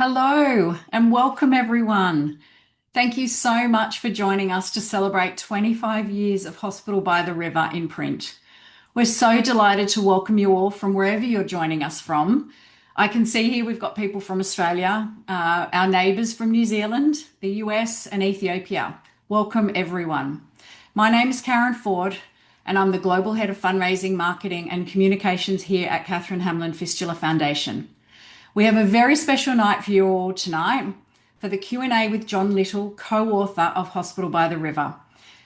Hello and welcome everyone. Thank you so much for joining us to celebrate 25 years of Hospital by the River in print. We're so delighted to welcome you all from wherever you're joining us from. I can see here we've got people from Australia, our neighbours from New Zealand, the US and Ethiopia. Welcome everyone. My name is Karen Ford and I'm the Global Head of Fundraising, Marketing and Communications here at Catherine Hamlin Fistula Foundation. We have a very special night for you all tonight for the Q&A with John Little, co-author of Hospital by the River.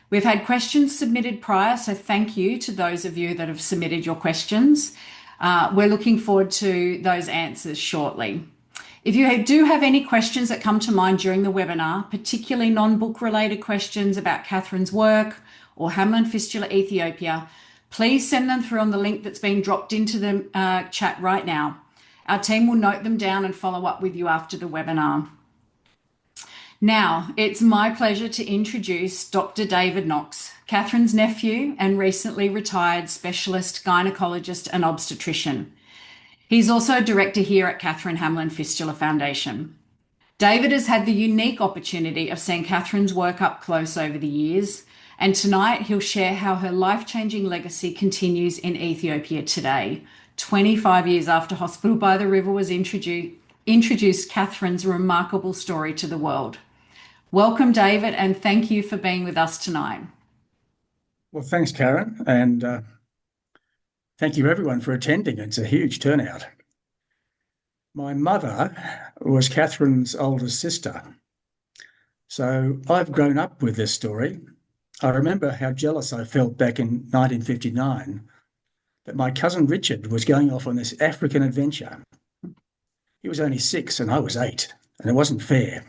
We've had questions submitted prior, so thank you to those of you that have submitted your questions. We're looking forward to those answers shortly. If you do have any questions that come to mind during the webinar, particularly non-book related questions about Catherine's work or Hamlin Fistula Ethiopia, please send them through on the link that's being dropped into the chat right now. Our team will note them down and follow up with you after the webinar. Now, it's my pleasure to introduce Dr David Knox, Catherine's nephew and recently retired specialist gynecologist and obstetrician. He's also a director here at Catherine Hamlin Fistula Foundation. David has had the unique opportunity of seeing Catherine's work up close over the years, and tonight he'll share how her life-changing legacy continues in Ethiopia today. 25 years after Hospital by the River was introduced Catherine's remarkable story to the world. Welcome, David, and thank you for being with us tonight. Well, thanks, Karen, and thank you everyone for attending. It's a huge turnout. My mother was Catherine's oldest sister, so I've grown up with this story. I remember how jealous I felt back in 1959 that my cousin Richard was going off on this African adventure. He was only 6 and I was 8, and it wasn't fair.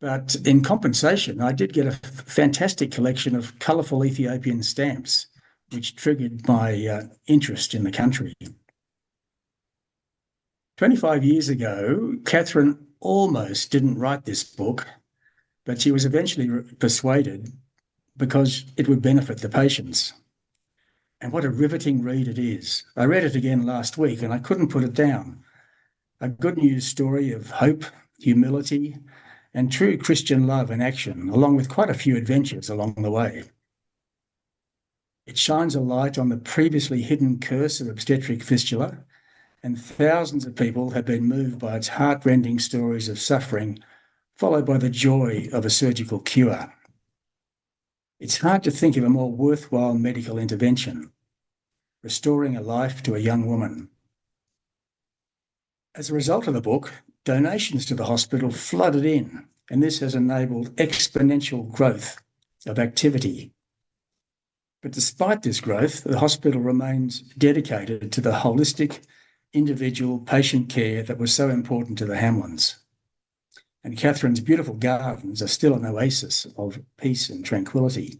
But in compensation, I did get a fantastic collection of colourful Ethiopian stamps, which triggered my interest in the country. 25 years ago, Catherine almost didn't write this book, but she was eventually persuaded because it would benefit the patients. And what a riveting read it is. I read it again last week and I couldn't put it down. A good news story of hope, humility, and true Christian love in action, along with quite a few adventures along the way. It shines a light on the previously hidden curse of obstetric fistula, and thousands of people have been moved by its heart-rending stories of suffering, followed by the joy of a surgical cure. It's hard to think of a more worthwhile medical intervention, restoring a life to a young woman. As a result of the book, donations to the hospital flooded in, and this has enabled exponential growth of activity. But despite this growth, the hospital remains dedicated to the holistic, individual patient care that was so important to the Hamlins. And Catherine's beautiful gardens are still an oasis of peace and tranquility.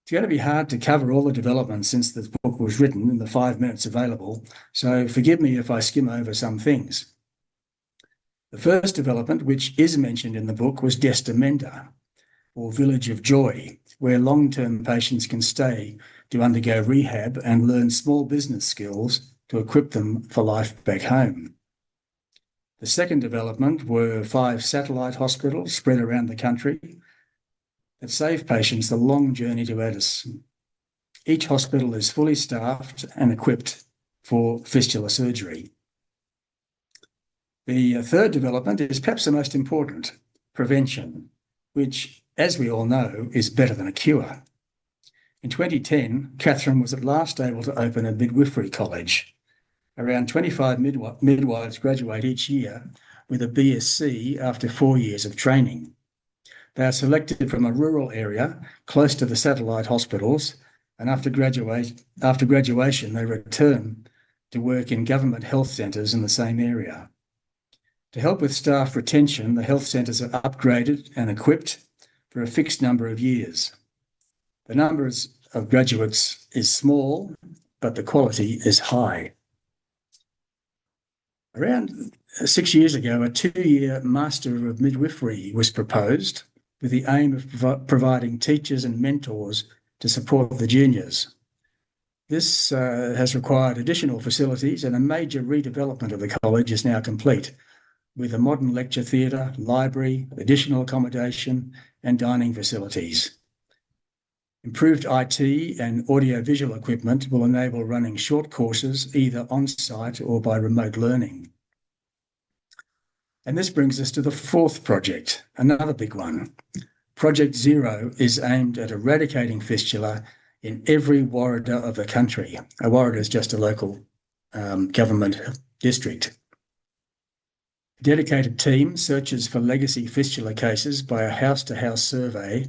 It's going to be hard to cover all the developments since the book was written in the 5 minutes available, so forgive me if I skim over some things. The first development, which is mentioned in the book, was Destamenda, or Village of Joy, where long-term patients can stay to undergo rehab and learn small business skills to equip them for life back home. The second development were 5 satellite hospitals spread around the country that save patients the long journey to Addis. Each hospital is fully staffed and equipped for fistula surgery. The third development is perhaps the most important, prevention, which, as we all know, is better than a cure. In 2010, Catherine was at last able to open a midwifery college. Around 25 midwives graduate each year with a BSc after 4 years of training. They are selected from a rural area close to the satellite hospitals, and after graduation, they return to work in government health centres in the same area. To help with staff retention, the health centres are upgraded and equipped for a fixed number of years. The number of graduates is small, but the quality is high. Around 6 years ago, a 2-year Master of Midwifery was proposed with the aim of providing teachers and mentors to support the juniors. This has required additional facilities, and a major redevelopment of the college is now complete, with a modern lecture theatre, library, additional accommodation, and dining facilities. Improved IT and audiovisual equipment will enable running short courses either on-site or by remote learning. And this brings us to the fourth project, another big one. Project Zero is aimed at eradicating fistula in every warada of the country. A warada is just a local government district. A dedicated team searches for legacy fistula cases by a house-to-house survey,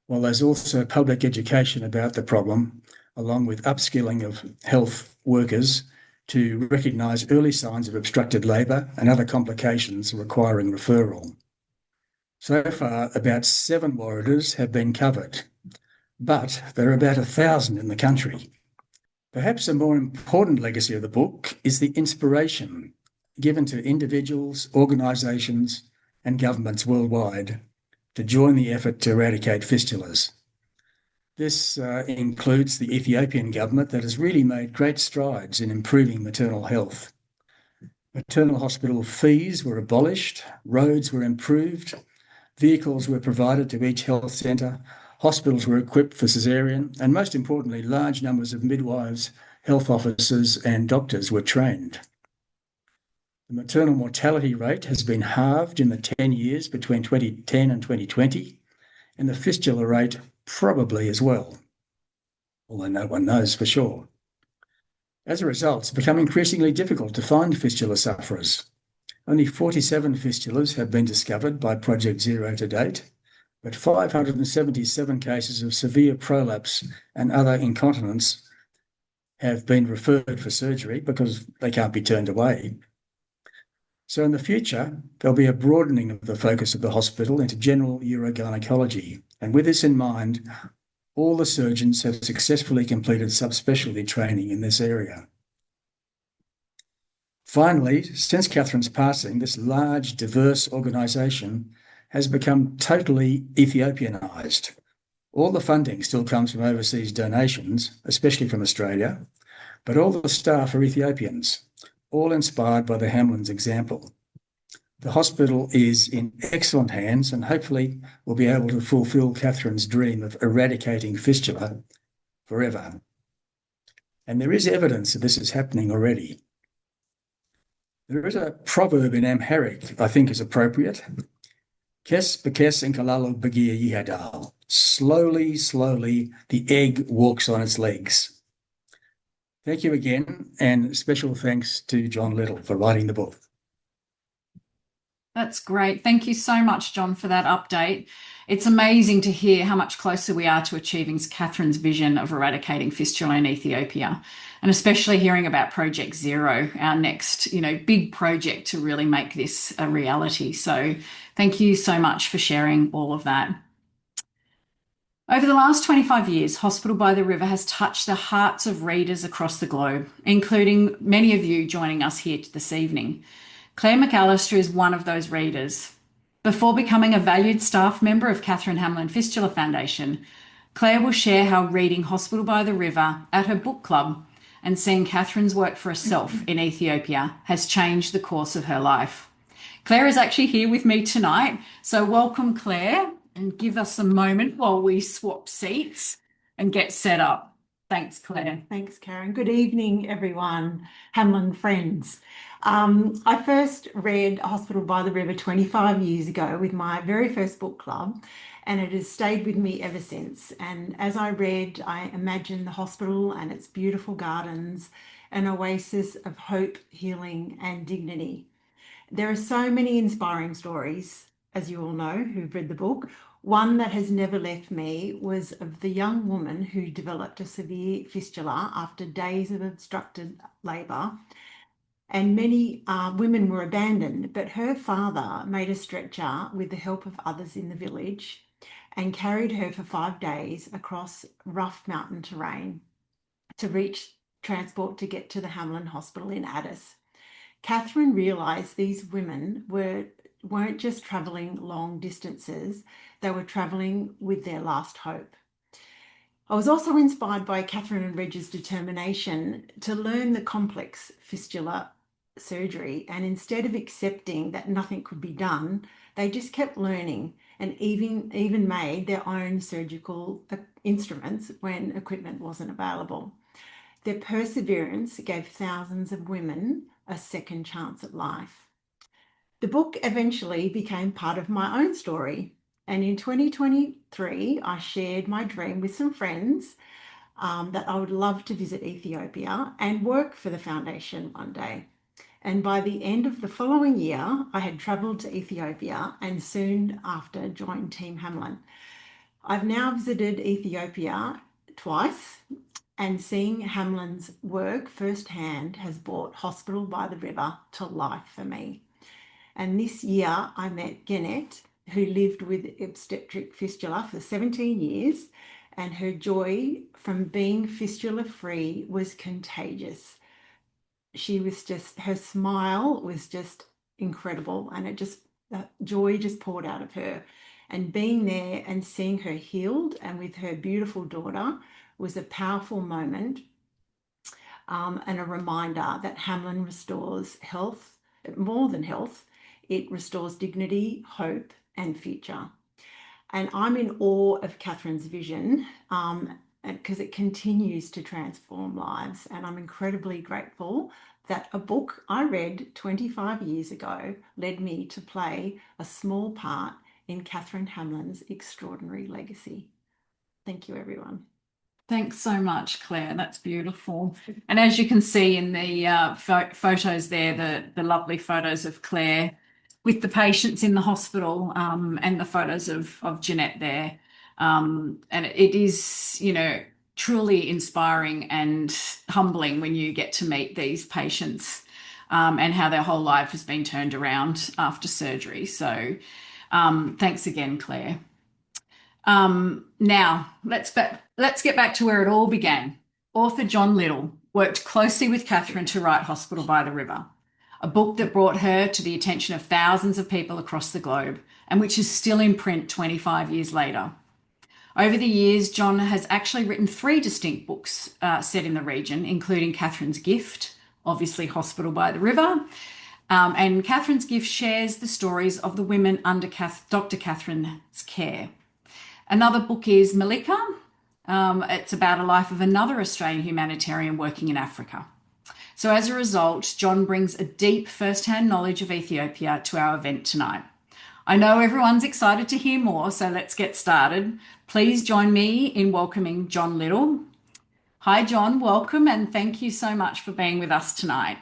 while there's also public education about the problem, along with upskilling of health workers to recognise early signs of obstructed labour and other complications requiring referral. So far, about 7 waradas have been covered, but there are about 1,000 in the country. Perhaps a more important legacy of the book is the inspiration given to individuals, organisations, and governments worldwide to join the effort to eradicate fistulas. This includes the Ethiopian government that has really made great strides in improving maternal health. Maternal hospital fees were abolished, roads were improved, vehicles were provided to each health centre, hospitals were equipped for caesarean, and most importantly, large numbers of midwives, health officers, and doctors were trained. The maternal mortality rate has been halved in the 10 years between 2010 and 2020, and the fistula rate probably as well, although no one knows for sure. As a result, it's become increasingly difficult to find fistula sufferers. Only 47 fistulas have been discovered by Project Zero to date, but 577 cases of severe prolapse and other incontinence have been referred for surgery because they can't be turned away. So in the future, there'll be a broadening of the focus of the hospital into general urogynecology. And with this in mind, all the surgeons have successfully completed subspecialty training in this area. Finally, since Catherine's passing, this large, diverse organisation has become totally Ethiopianised. All the funding still comes from overseas donations, especially from Australia, but all the staff are Ethiopians, all inspired by the Hamlin's example. The hospital is in excellent hands and hopefully will be able to fulfil Catherine's dream of eradicating fistula forever. And there is evidence that this is happening already. There is a proverb in Amharic I think is appropriate. Kes bekes inkalalo begia yihadal. Slowly, slowly, the egg walks on its legs. Thank you again, and special thanks to John Little for writing the book. That's great. Thank you so much, John, for that update. It's amazing to hear how much closer we are to achieving Catherine's vision of eradicating fistula in Ethiopia, and especially hearing about Project Zero, our next, big project to really make this a reality. So thank you so much for sharing all of that. Over the last 25 years, Hospital by the River has touched the hearts of readers across the globe, including many of you joining us here this evening. Claire McAllister is one of those readers. Before becoming a valued staff member of Catherine Hamlin Fistula Foundation, Claire will share how reading Hospital by the River at her book club and seeing Catherine's work for herself in Ethiopia has changed the course of her life. Claire is actually here with me tonight, so welcome, Claire, and give us a moment while we swap seats and get set up. Thanks, Claire. Thanks, Karen. Good evening, everyone, Hamlin friends. I first read Hospital by the River 25 years ago with my very first book club, and it has stayed with me ever since. And as I read, I imagined the hospital and its beautiful gardens, an oasis of hope, healing, and dignity. There are so many inspiring stories, as you all know, who've read the book. One that has never left me was of the young woman who developed a severe fistula after days of obstructed labour. And many women were abandoned, but her father made a stretcher with the help of others in the village and carried her for 5 days across rough mountain terrain to reach transport to get to the Hamlin Hospital in Addis. Catherine realised these women weren't just travelling long distances, they were travelling with their last hope. I was also inspired by Catherine and Reg's determination to learn the complex fistula surgery, and instead of accepting that nothing could be done, they just kept learning and even made their own surgical instruments when equipment wasn't available. Their perseverance gave thousands of women a second chance at life. The book eventually became part of my own story, and in 2023 I shared my dream with some friends that I would love to visit Ethiopia and work for the foundation one day. And by the end of the following year, I had travelled to Ethiopia and soon after joined Team Hamlin. I've now visited Ethiopia twice, and seeing Hamlin's work firsthand has brought Hospital by the River to life for me. And this year I met Genet, who lived with obstetric fistula for 17 years, and her joy from being fistula free was contagious. Her smile was just incredible, and joy just poured out of her. And being there and seeing her healed and with her beautiful daughter was a powerful moment, and a reminder that Hamlin restores health, more than health, it restores dignity, hope, and future. And I'm in awe of Catherine's vision, because it continues to transform lives. And I'm incredibly grateful that a book I read 25 years ago led me to play a small part in Catherine Hamlin's extraordinary legacy. Thank you, everyone. Thanks so much, Claire. That's beautiful. And as you can see in the photos there, the lovely photos of Claire with the patients in the hospital, and the photos of Jeanette there. And it is, truly inspiring and humbling when you get to meet these patients, and how their whole life has been turned around after surgery. So thanks again, Claire. Now, let's get back to where it all began. Author John Little worked closely with Catherine to write Hospital by the River, a book that brought her to the attention of thousands of people across the globe and which is still in print 25 years later. Over the years, John has actually written 3 distinct books set in the region, including Catherine's Gift, obviously Hospital by the River, and Catherine's Gift shares the stories of the women under Dr Catherine's care. Another book is Malika. It's about a life of another Australian humanitarian working in Africa. So as a result, John brings a deep first-hand knowledge of Ethiopia to our event tonight. I know everyone's excited to hear more, so let's get started. Please join me in welcoming John Little. Hi, John, welcome, and thank you so much for being with us tonight.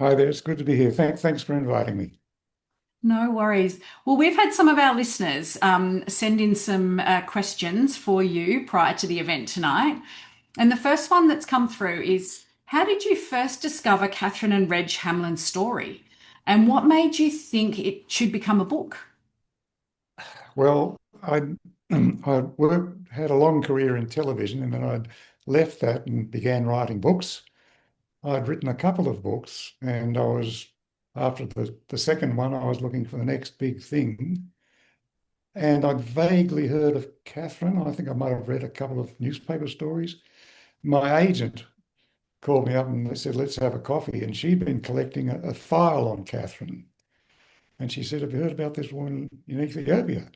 Hi there, it's good to be here. Thanks for inviting me. No worries. Well, we've had some of our listeners send in some questions for you prior to the event tonight. And the first one that's come through is, how did you first discover Catherine and Reg Hamlin's story? And what made you think it should become a book? Well, I'd had a long career in television, and then I'd left that and began writing books. I'd written a couple of books, and after the second one, I was looking for the next big thing. And I'd vaguely heard of Catherine. I think I might have read a couple of newspaper stories. My agent called me up and they said, let's have a coffee. And she'd been collecting a file on Catherine. And she said, have you heard about this woman in Ethiopia?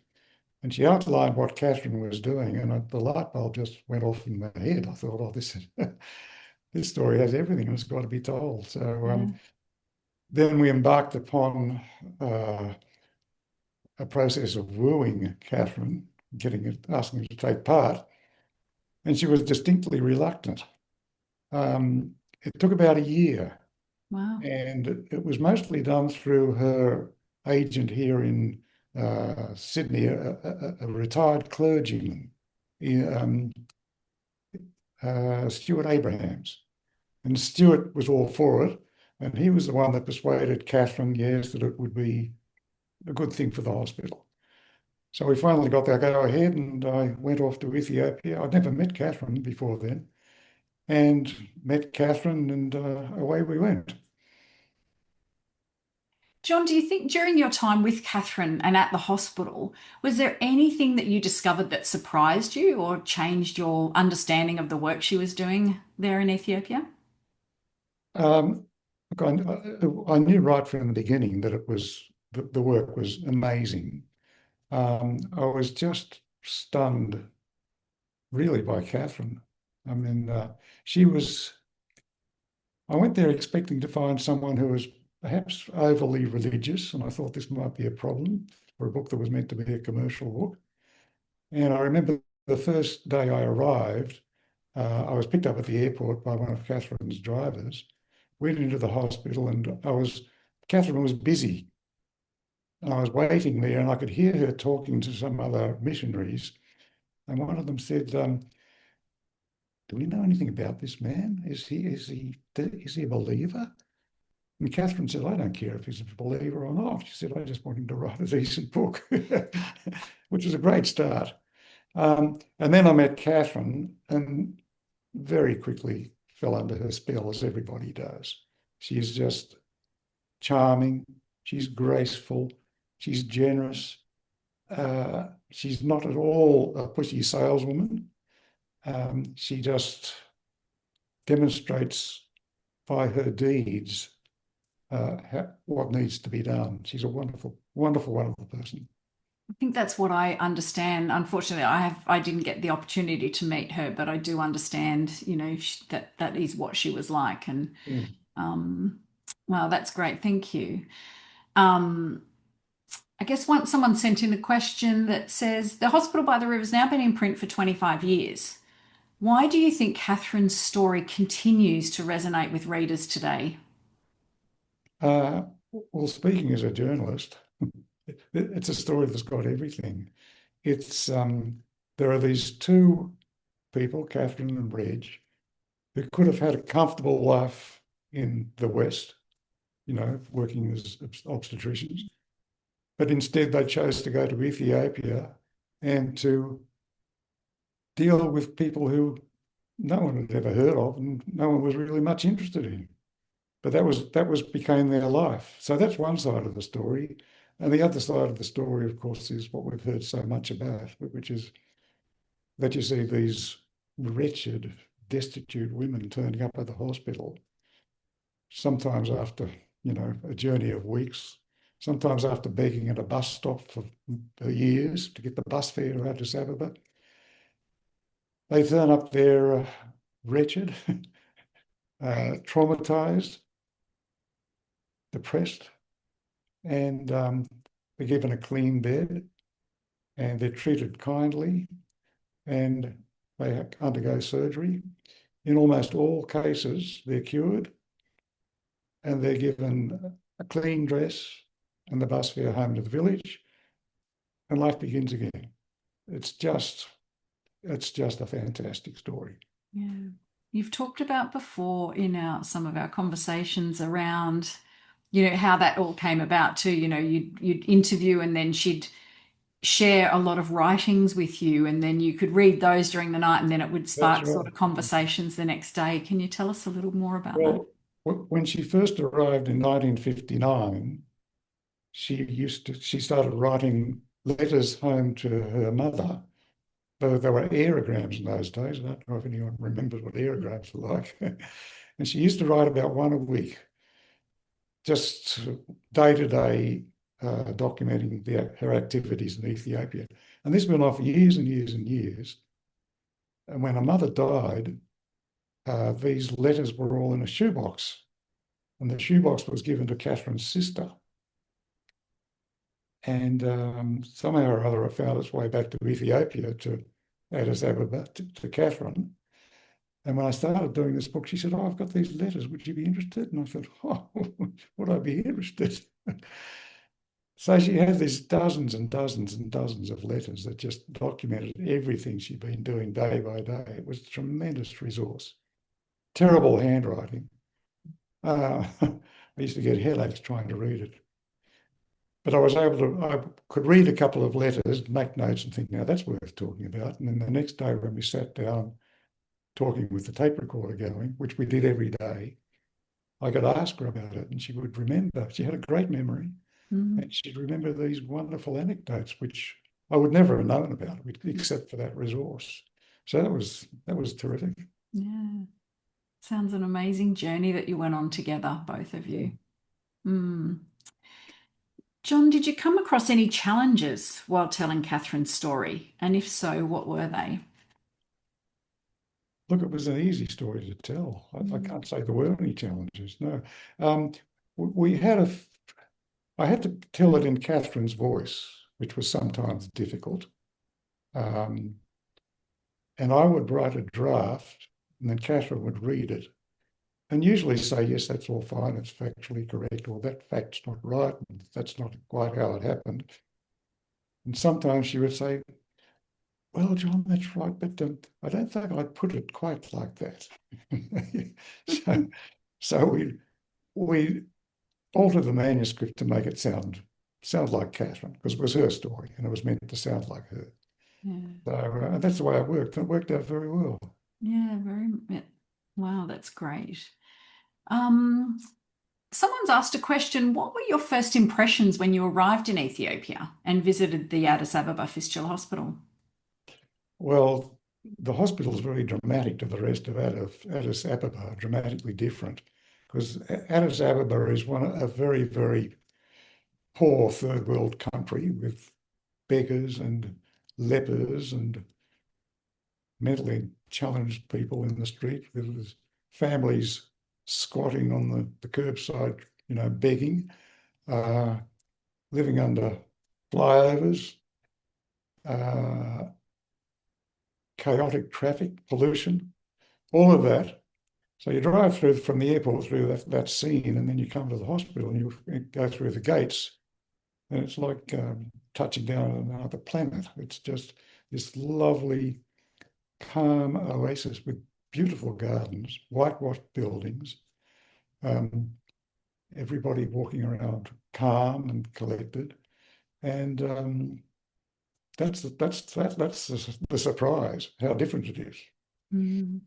And she outlined what Catherine was doing, and the light bulb just went off in my head. I thought, oh, this story has everything, and it's got to be told. So then we embarked upon a process of wooing Catherine, asking her to take part, and she was distinctly reluctant. It took about a year. Wow. And it was mostly done through her agent here in Sydney, a retired clergyman, Stuart Abrahams. And Stuart was all for it. And he was the one that persuaded Catherine, yes, that it would be a good thing for the hospital. So we finally got that go ahead, and I went off to Ethiopia. I'd never met Catherine before then, and met Catherine, and away we went. John, do you think during your time with Catherine and at the hospital, was there anything that you discovered that surprised you or changed your understanding of the work she was doing there in Ethiopia? Look, I knew right from the beginning that the work was amazing. I was just stunned, really, by Catherine. I mean, she was. I went there expecting to find someone who was perhaps overly religious, and I thought this might be a problem for a book that was meant to be a commercial book. And I remember the first day I arrived, I was picked up at the airport by one of Catherine's drivers, went into the hospital, and Catherine was busy. And I was waiting there, and I could hear her talking to some other missionaries. And one of them said, "Do we know anything about this man? Is he a believer?" And Catherine said, "I don't care if he's a believer or not." She said, "I just want him to write a decent book," which was a great start. And then I met Catherine and very quickly fell under her spell, as everybody does. She's just charming. She's graceful. She's generous. She's not at all a pushy saleswoman. She just demonstrates by her deeds what needs to be done. She's a wonderful, wonderful, wonderful person. I think that's what I understand. Unfortunately, I didn't get the opportunity to meet her, but I do understand, that is what she was like. And well, that's great. Thank you. I guess once someone sent in a question that says the Hospital by the River has now been in print for 25 years. Why do you think Catherine's story continues to resonate with readers today? Well, speaking as a journalist, it's a story that's got everything. There are these two people, Catherine and Reg, who could have had a comfortable life in the West, working as obstetricians, but instead they chose to go to Ethiopia and to deal with people who no one had ever heard of and no one was really much interested in. But that became their life. So that's one side of the story. And the other side of the story, of course, is what we've heard so much about, which is that you see these wretched, destitute women turning up at the hospital, sometimes after, a journey of weeks, sometimes after begging at a bus stop for years to get the bus fare to Addis Ababa. They turn up there wretched, traumatized, depressed, and they're given a clean bed and they're treated kindly and they undergo surgery. In almost all cases, they're cured and they're given a clean dress and the bus fare home to the village and life begins again. It's just a fantastic story. Yeah. You've talked about before in some of our conversations around, how that all came about too. You'd interview and then she'd share a lot of writings with you and then you could read those during the night and then it would spark sort of conversations the next day. Can you tell us a little more about that? Well, when she first arrived in 1959, she started writing letters home to her mother. Though there were aerograms in those days. I don't know if anyone remembers what aerograms were like. And she used to write about one a week, just day to day, documenting her activities in Ethiopia. And this went on for years and years and years. And when her mother died, these letters were all in a shoebox. And the shoebox was given to Catherine's sister. And somehow or other, it found its way back to Ethiopia, to Addis Ababa, to Catherine. And when I started doing this book, she said, "Oh, I've got these letters. Would you be interested?" And I thought, "Oh, would I be interested?" So she had these dozens and dozens and dozens of letters that just documented everything she'd been doing day by day. It was a tremendous resource. Terrible handwriting. I used to get headaches trying to read it. But I could read a couple of letters, make notes and think, now that's worth talking about. And then the next day when we sat down talking with the tape recorder going, which we did every day, I could ask her about it and she would remember. She had a great memory and she'd remember these wonderful anecdotes, which I would never have known about except for that resource. So that was terrific. Yeah. Sounds an amazing journey that you went on together, both of you. Mm. John, did you come across any challenges while telling Catherine's story? And if so, what were they? Look, it was an easy story to tell. I can't say there were any challenges. No, we had I had to tell it in Catherine's voice, which was sometimes difficult. And I would write a draft, and then Catherine would read it, and usually say, "Yes, that's all fine. It's factually correct," or "That fact's not right. And that's not quite how it happened." And sometimes she would say, "Well, John, that's right, but I don't think I'd put it quite like that." so we altered the manuscript to make it sound like Catherine, because it was her story and it was meant to sound like her. Yeah. So that's the way it worked. It worked out very well. Yeah, wow, that's great. Someone's asked a question. What were your first impressions when you arrived in Ethiopia and visited the Addis Ababa Fistula Hospital? Well, the hospital is very dramatic to the rest of Addis Ababa, dramatically different, because Addis Ababa is a very, very poor third world country with beggars and lepers and mentally challenged people in the street, with families squatting on the curbside, begging, living under flyovers, uh, chaotic traffic, pollution, all of that. So you drive through from the airport through that scene, and then you come to the hospital and you go through the gates, and it's like touching down on another planet. It's just this lovely, calm oasis with beautiful gardens, whitewashed buildings, everybody walking around calm and collected, and that's the surprise, how different it is. Mm.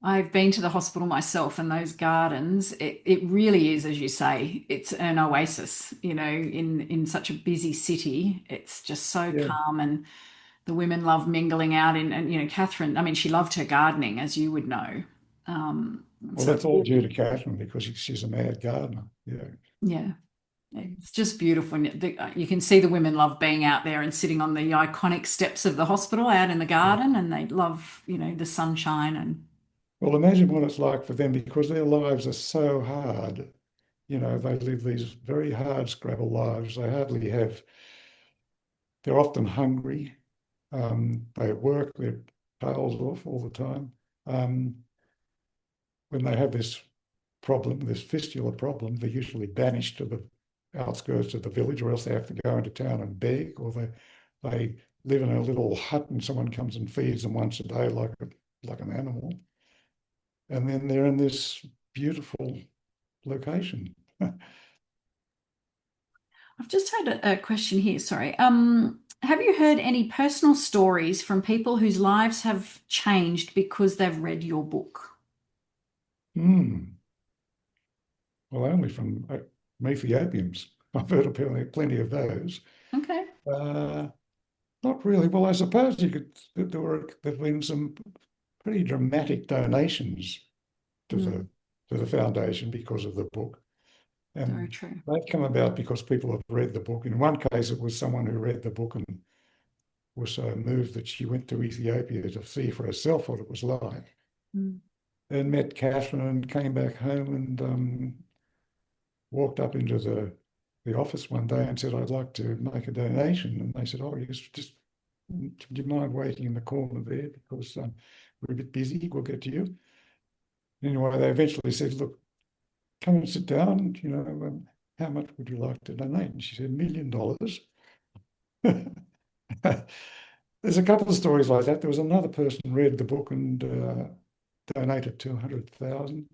I've been to the hospital myself, and those gardens, it really is, as you say, it's an oasis, in such a busy city. It's just so Yeah. calm, and the women love mingling out and Catherine, I mean, she loved her gardening, as you would know. Well, that's all due to Catherine, because she's a mad gardener. Yeah. Yeah. It's just beautiful. And you can see the women love being out there and sitting on the iconic steps of the hospital out in the garden, and they love, the sunshine and. Well, imagine what it's like for them, because their lives are so hard. They live these very hard scrabble lives. They're often hungry. They work their tails off all the time. When they have this problem, this fistula problem, they're usually banished to the outskirts of the village, or else they have to go into town and beg, or they live in a little hut and someone comes and feeds them once a day like an animal. And then they're in this beautiful location. I've just had a question here, sorry. Have you heard any personal stories from people whose lives have changed because they've read your book? Well, only from Ethiopians. I've heard of plenty of those. Okay. Not really. Well, I suppose there've been some pretty dramatic donations to the foundation because of the book. And very true. they've come about because people have read the book. In one case, it was someone who read the book and was so moved that she went to Ethiopia to see for herself what it was like, and met Catherine and came back home and walked up into the office one day and said, "I'd like to make a donation." And they said, "Oh, yes, just do you mind waiting in the corner there, because we're a bit busy, we'll get to you." Anyway, they eventually said, "Look, come and sit down, how much would you like to donate?" And she said, $1 million. There's a couple of stories like that. There was another person who read the book and donated 200,000.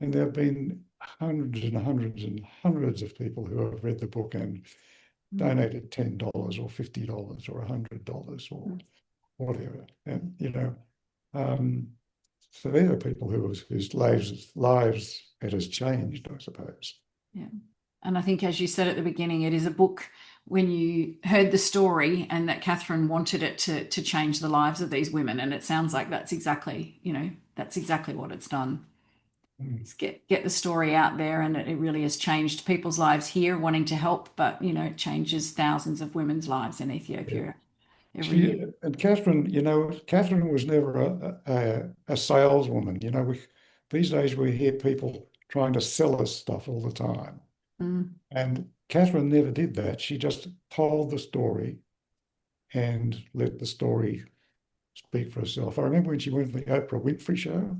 And there have been hundreds and hundreds and hundreds of people who have read the book and donated $10 or $50 or $100 or whatever. And, so they're the people whose lives it has changed, I suppose. Yeah. And I think, as you said at the beginning, it is a book when you heard the story and that Catherine wanted it to change the lives of these women. And it sounds like that's exactly, that's exactly what it's done. It's get the story out there, and it really has changed people's lives here wanting to help, but, it changes thousands of women's lives in Ethiopia every year. And Catherine, Catherine was never a saleswoman. These days we hear people trying to sell us stuff all the time. And Catherine never did that. She just told the story and let the story speak for herself. I remember when she went to the Oprah Winfrey show,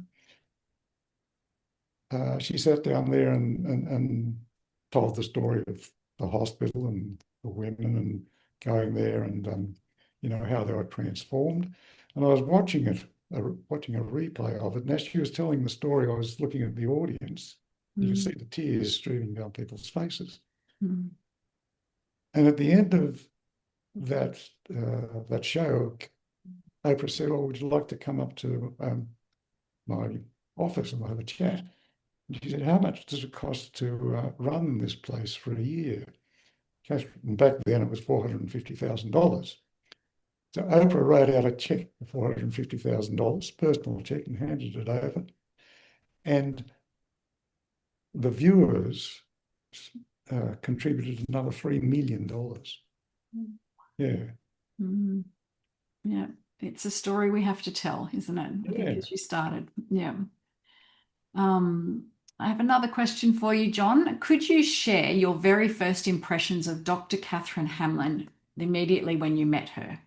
she sat down there and told the story of the hospital and the women and going there and how they were transformed. And I was watching a replay of it. And as she was telling the story, I was looking at the audience. You could see the tears streaming down people's faces. And at the end of that show, Oprah said, "Oh, would you like to come up to my office and we'll have a chat?" And she said, "How much does it cost to run this place for a year?" And back then it was $450,000. So Oprah wrote out a check for $450,000, personal check, and handed it over. And the viewers contributed another $3 million. Yeah. Yeah. It's a story we have to tell, isn't it? I think as you started. Yeah. I have another question for you, John. Could you share your very first impressions of Dr. Catherine Hamlin immediately when you met her?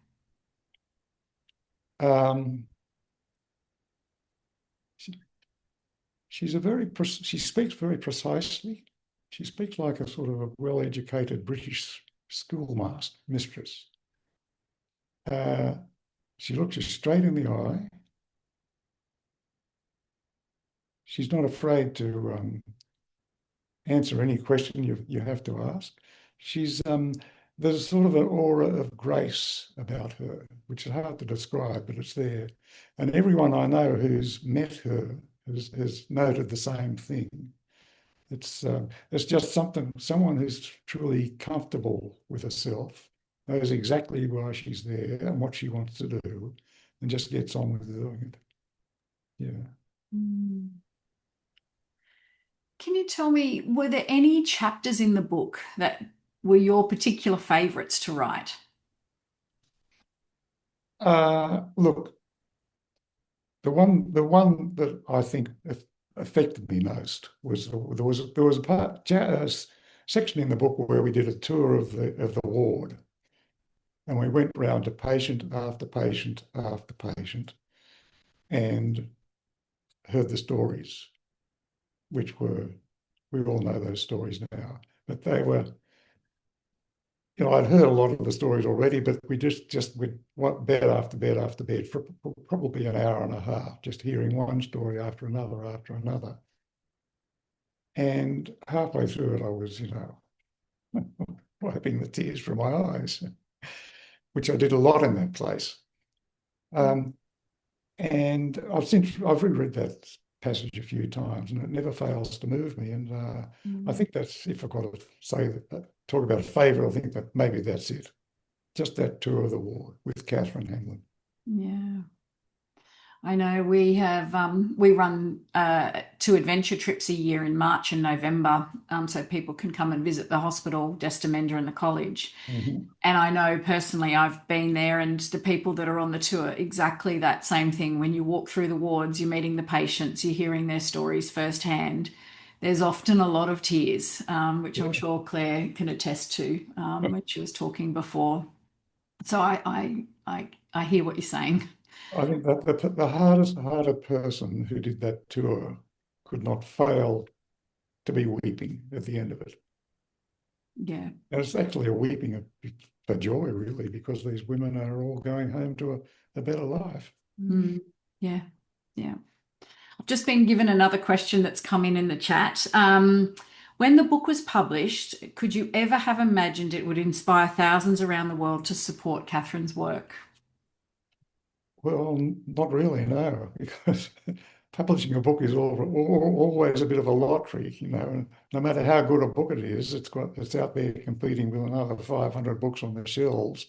She speaks very precisely. She speaks like a sort of a well-educated British schoolmaster mistress. She looks you straight in the eye. She's not afraid to answer any question you have to ask. There's sort of an aura of grace about her, which is hard to describe, but it's there. And everyone I know who's met her has noted the same thing. It's just someone who's truly comfortable with herself, knows exactly why she's there and what she wants to do, and just gets on with doing it. Yeah. Can you tell me, were there any chapters in the book that were your particular favourites to write? Look, the one that I think affected me most was there was a section in the book where we did a tour of the ward, and we went round to patient after patient after patient, and heard the stories, which we all know those stories now, but they were. I'd heard a lot of the stories already, but we just went bed after bed after bed for probably an hour and a half, just hearing one story after another after another. And halfway through it, I was, wiping the tears from my eyes, which I did a lot in that place. And I've reread that passage a few times, and it never fails to move me. And I think that's, if I've got to say talk about a favourite, I think that maybe that's it. Just that tour of the ward with Catherine Hamlin. Yeah. I know we run 2 adventure trips a year in March and November, so people can come and visit the hospital, Destemenda and the college. And I know personally I've been there, and the people that are on the tour, exactly that same thing. When you walk through the wards, you're meeting the patients, you're hearing their stories firsthand. There's often a lot of tears, which I'm sure Claire can attest to when she was talking before. So I hear what you're saying. I think that the hardest person who did that tour could not fail to be weeping at the end of it. Yeah. And it's actually a weeping for joy, really, because these women are all going home to a better life. Yeah. Yeah. I've just been given another question that's come in the chat. When the book was published, could you ever have imagined it would inspire thousands around the world to support Catherine's work? Well, not really, no, because publishing a book is always a bit of a lottery, you know. And no matter how good a book it is, it's out there competing with another 500 books on the shelves,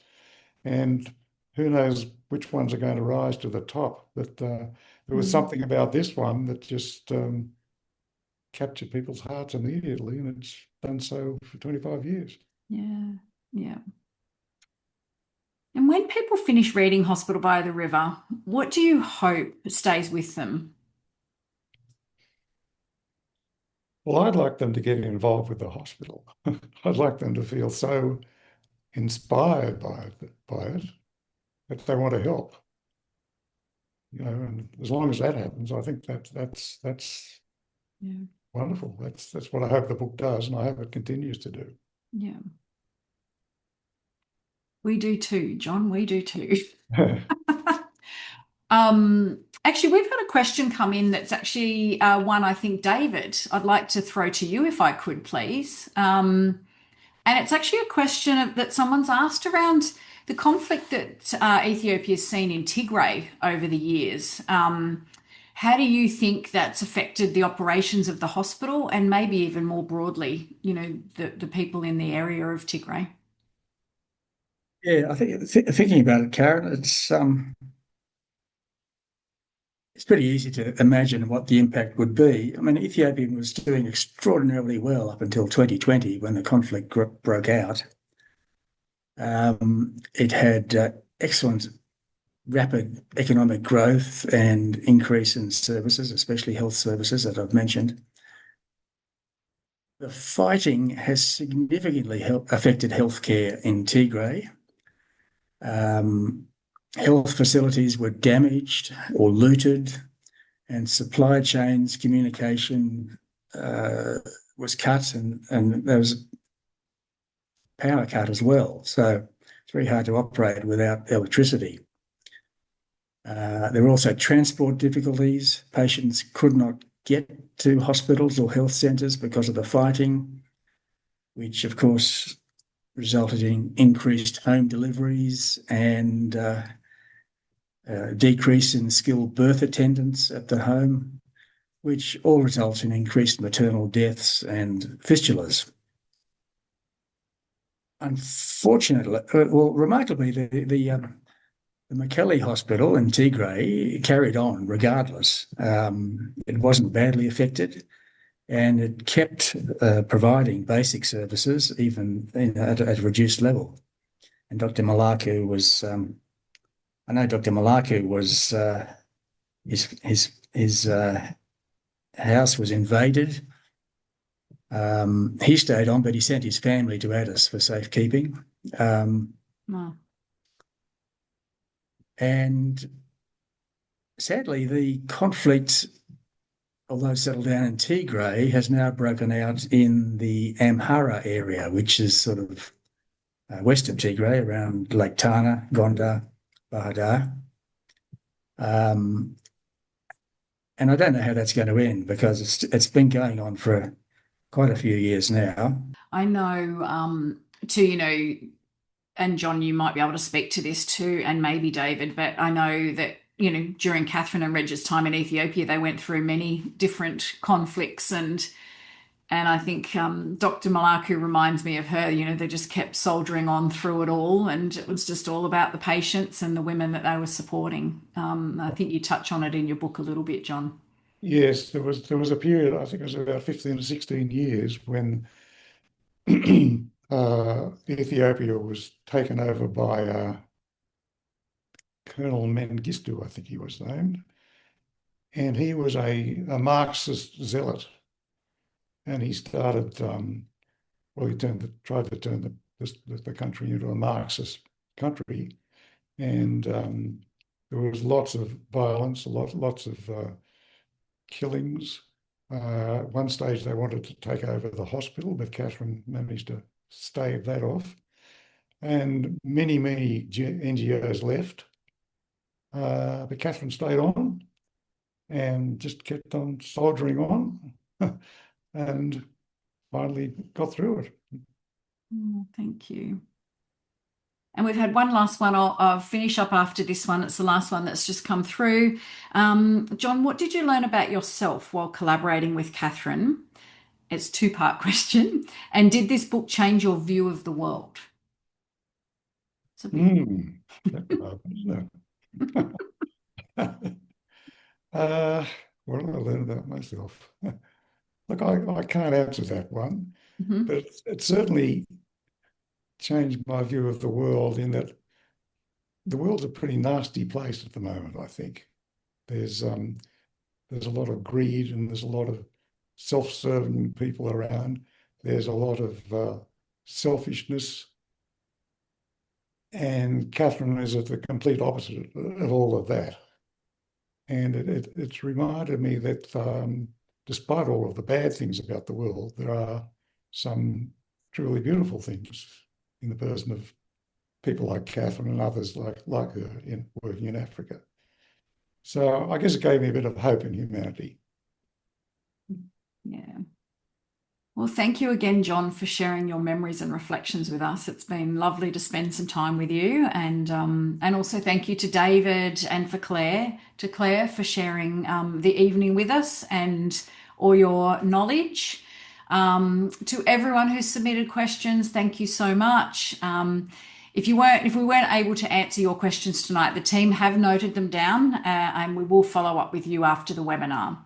and who knows which ones are going to rise to the top. But there was something about this one that just captured people's hearts immediately, and it's done so for 25 years. Yeah, yeah. And when people finish reading Hospital by the River, what do you hope stays with them? Well, I'd like them to get involved with the hospital. I'd like them to feel so inspired by it that they want to help. You know, and as long as that happens, I think that's Yeah. wonderful. That's what I hope the book does, and I hope it continues to do. Yeah. We do too, John. We do too. Actually, we've got a question come in that's actually one I think, David, I'd like to throw to you if I could, please. And it's actually a question that someone's asked around the conflict that Ethiopia's seen in Tigray over the years. How do you think that's affected the operations of the hospital and maybe even more broadly, you know, the people in the area of Tigray? Yeah, I think thinking about it, Karen, it's pretty easy to imagine what the impact would be. I mean, Ethiopia was doing extraordinarily well up until 2020 when the conflict broke out. It had excellent, rapid economic growth and increase in services, especially health services that I've mentioned. The fighting has significantly affected healthcare in Tigray. Health facilities were damaged or looted, and supply chains, communication was cut, and there was power cut as well. So it's very hard to operate without electricity. There were also transport difficulties. Patients could not get to hospitals or health centres because of the fighting, which of course resulted in increased home deliveries and decrease in skilled birth attendants at the home, which all results in increased maternal deaths and fistulas. Unfortunately, well, remarkably, the Mekelle Hospital in Tigray carried on regardless. It wasn't badly affected, and it kept providing basic services even at a reduced level. And Dr. Malaku was, I know Dr. Malaku was, his house was invaded. He stayed on, but he sent his family to Addis for safekeeping. Wow. And sadly, the conflict, although settled down in Tigray, has now broken out in the Amhara area, which is sort of west of Tigray, around Lake Tana, Gondar, Bahadar. And I don't know how that's going to end because it's been going on for quite a few years now. I know, you know, and John, you might be able to speak to this too, and maybe David, but I know that, you know, during Catherine and Reg's time in Ethiopia, they went through many different conflicts, and I think Dr. Malaku reminds me of her. You know, they just kept soldiering on through it all, and it was just all about the patients and the women that they were supporting. I think you touch on it in your book a little bit, John. Yes, there was a period, I think it was about 15 or 16 years, when Ethiopia was taken over by Colonel Mengistu, I think he was named, and he was a Marxist zealot, and he started, well, he tried to turn the country into a Marxist country, and there was lots of violence, lots of killings. At one stage, they wanted to take over the hospital, but Catherine managed to stave that off. And many NGOs left, but Catherine stayed on and just kept on soldiering on and finally got through it. Oh, thank you. And we've had one last one. I'll finish up after this one. It's the last one that's just come through. John, what did you learn about yourself while collaborating with Catherine? It's a two-part question. And did this book change your view of the world? It's a big That's hard, isn't it? Uh, what did I learn about myself? Look, I can't answer that one, Mhm. but it certainly changed my view of the world in that the world's a pretty nasty place at the moment, I think. There's a lot of greed and there's a lot of self-serving people around. There's a lot of selfishness. And Catherine is at the complete opposite of all of that. And it's reminded me that despite all of the bad things about the world, there are some truly beautiful things in the person of people like Catherine and others like her working in Africa. So I guess it gave me a bit of hope in humanity. Yeah. Well, thank you again, John, for sharing your memories and reflections with us. It's been lovely to spend some time with you, and also thank you to David and to Claire for sharing the evening with us and all your knowledge. To everyone who submitted questions, thank you so much. If we weren't able to answer your questions tonight, the team have noted them down, and we will follow up with you after the webinar.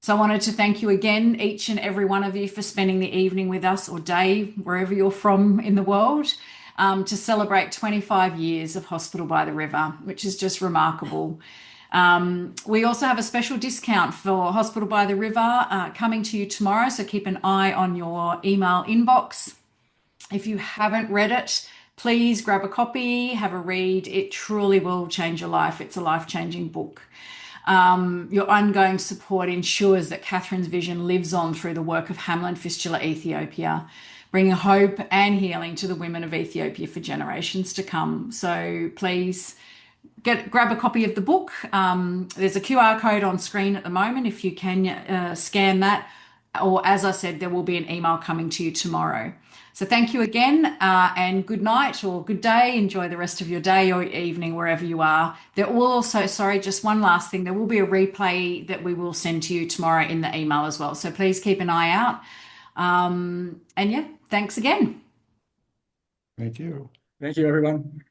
So I wanted to thank you again, each and every one of you, for spending the evening with us, or day, wherever you're from in the world, to celebrate 25 years of Hospital by the River, which is just remarkable. We also have a special discount for Hospital by the River coming to you tomorrow, so keep an eye on your email inbox. If you haven't read it, please grab a copy, have a read. It truly will change your life. It's a life-changing book. Your ongoing support ensures that Catherine's vision lives on through the work of Hamlin Fistula Ethiopia, bringing hope and healing to the women of Ethiopia for generations to come. So please grab a copy of the book. There's a QR code on screen at the moment if you can scan that. Or as I said, there will be an email coming to you tomorrow. So thank you again, and good night or good day. Enjoy the rest of your day or evening wherever you are. There will also, sorry, just one last thing. There will be a replay that we will send to you tomorrow in the email as well. So please keep an eye out. And yeah, thanks again. Thank you. Thank you, everyone.